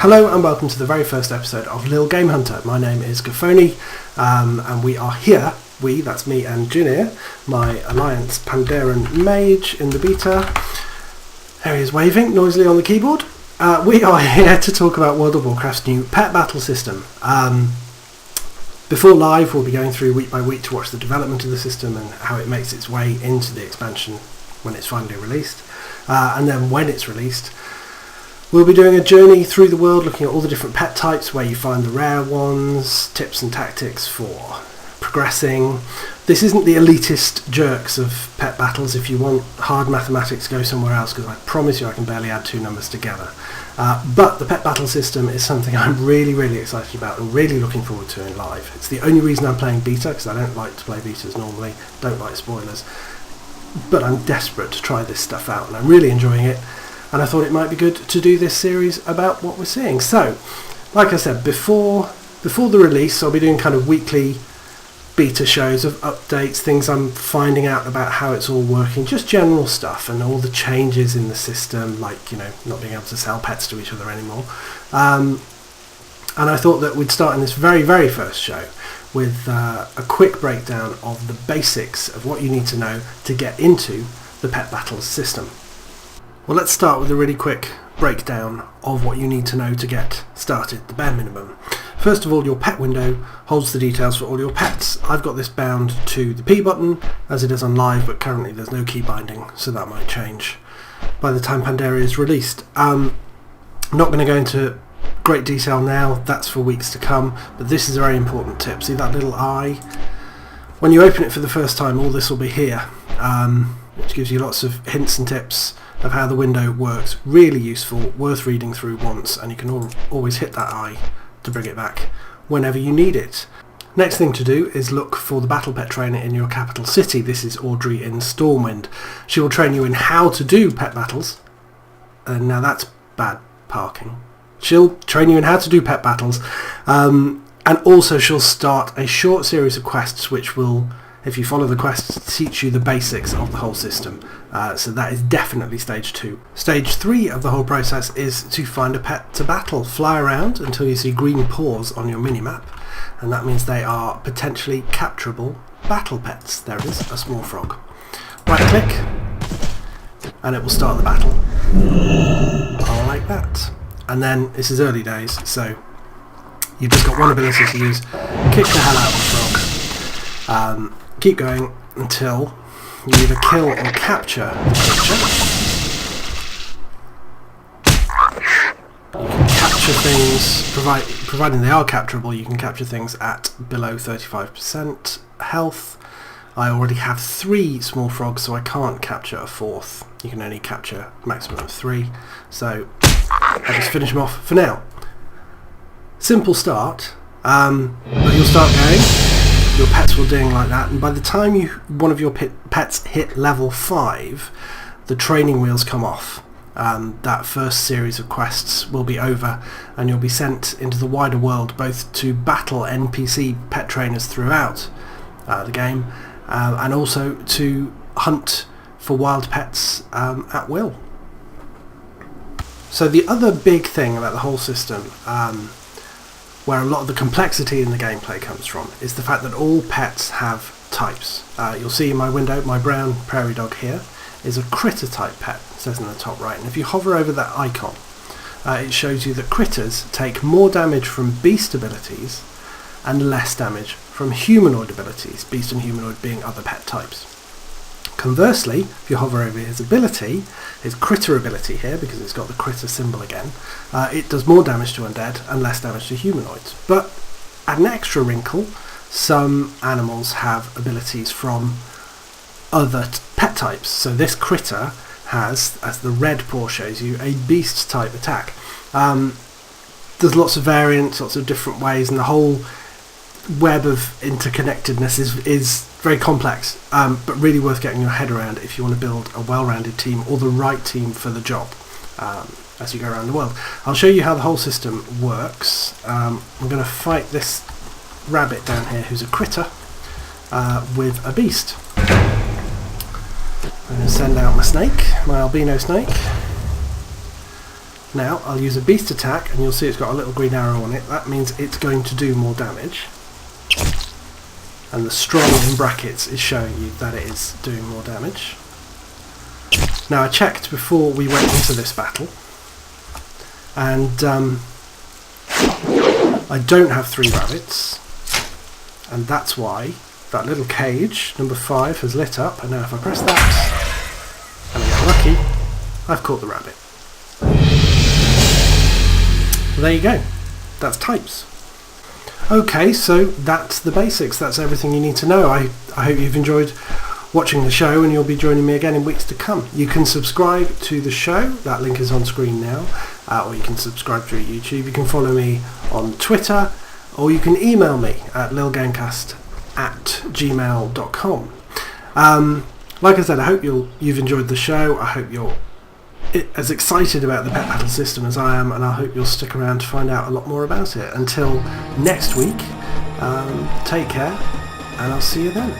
Hello and welcome to the very first episode of Lil Game Hunter. My name is Gafoni, and we are here, that's me and Junior, my Alliance Pandaren mage in the beta. There he is waving noisily on the keyboard. We are here to talk about World of Warcraft's new pet battle system. Before live, we'll be going through week by week to watch the development of the system and how it makes its way into the expansion when it's finally released. And then when it's released, we'll be doing a journey through the world, looking at all the different pet types, where you find the rare ones, tips and tactics for progressing. This isn't the elitist jerks of pet battles. If you want hard mathematics, go somewhere else, because I promise you I can barely add two numbers together. But the pet battle system is something I'm really excited about and really looking forward to in live. It's the only reason I'm playing beta, because I don't like to play betas normally, don't like spoilers. But I'm desperate to try this stuff out and I'm really enjoying it. And I thought it might be good to do this series about what we're seeing. So, like I said, before the release, I'll be doing kind of weekly beta shows of updates, things I'm finding out about how it's all working, just general stuff, and all the changes in the system, like, you know, not being able to sell pets to each other anymore. And I thought that we'd start in this very first show with a quick breakdown of the basics of what you need to know to get into the pet battles system. Well, let's start with a really quick breakdown of what you need to know to get started, the bare minimum. First of all, your pet window holds the details for all your pets. I've got this bound to the P button, as it is on live, but currently there's no key binding, so that might change by the time Pandaria is released. I'm not going to go into great detail now, that's for weeks to come, but this is a very important tip. See that little eye? When you open it for the first time, all this will be here, which gives you lots of hints and tips of how the window works. Really useful, worth reading through once, and you can always hit that eye to bring it back whenever you need it. Next thing to do is look for the battle pet trainer in your capital city. This is Audrey in Stormwind. She will train you in how to do pet battles. Now that's bad parking. She'll train you in how to do pet battles, and also she'll start a short series of quests which will, if you follow the quests, teach you the basics of the whole system. So that is definitely stage 2. Stage 3 of the whole process is to find a pet to battle. Fly around until you see green paws on your minimap, and that means they are potentially capturable battle pets. There it is, a small frog. Right click, and it will start the battle. I like that. And then, this is early days, so you've just got one ability to use. Kick the hell out of the frog. Keep going until you either kill or capture the creature. You can capture things, providing they are capturable, you can capture things at below 35% health. I already have 3 small frogs, so I can't capture a 4th. You can only capture a maximum of 3, so I'll just finish them off for now. Simple start, but you'll start going. Your pets will ding like that, and by the time one of your pets hit level 5, the training wheels come off. That first series of quests will be over, and you'll be sent into the wider world, both to battle NPC pet trainers throughout the game, and also to hunt for wild pets at will. So the other big thing about the whole system, where a lot of the complexity in the gameplay comes from, is the fact that all pets have types. You'll see in my window, my brown prairie dog here is a critter type pet, it says in the top right, and if you hover over that icon, it shows you that critters take more damage from beast abilities and less damage from humanoid abilities, beast and humanoid being other pet types. Conversely, if you hover over his ability, his critter ability here, because it's got the critter symbol again, it does more damage to undead and less damage to humanoids. But add an extra wrinkle, some animals have abilities from other pet types. So this critter has, as the red paw shows you, a beast type attack. There's lots of variants, lots of different ways, and the whole web of interconnectedness is very complex, but really worth getting your head around if you want to build a well-rounded team, or the right team for the job, as you go around the world. I'll show you how the whole system works. I'm going to fight this rabbit down here who's a critter with a beast. I'm going to send out my snake, my albino snake. Now I'll use a beast attack, and you'll see it's got a little green arrow on it. That means it's going to do more damage. And the strong in brackets is showing you that it is doing more damage. Now I checked before we went into this battle, and I don't have 3 rabbits, and that's why that little cage, number 5, has lit up, and now if I press that, and I get lucky, I've caught the rabbit. Well, there you go, that's types. Okay, so that's the basics, that's everything you need to know. I hope you've enjoyed watching the show, and you'll be joining me again in weeks to come. You can subscribe to the show, that link is on screen now, or you can subscribe through YouTube. You can follow me on Twitter, or you can email me at lilgamecast@gmail.com. Like I said, I hope you've enjoyed the show. I hope you're as excited about the pet battle system as I am, and I hope you'll stick around to find out a lot more about it. Until next week, take care, and I'll see you then.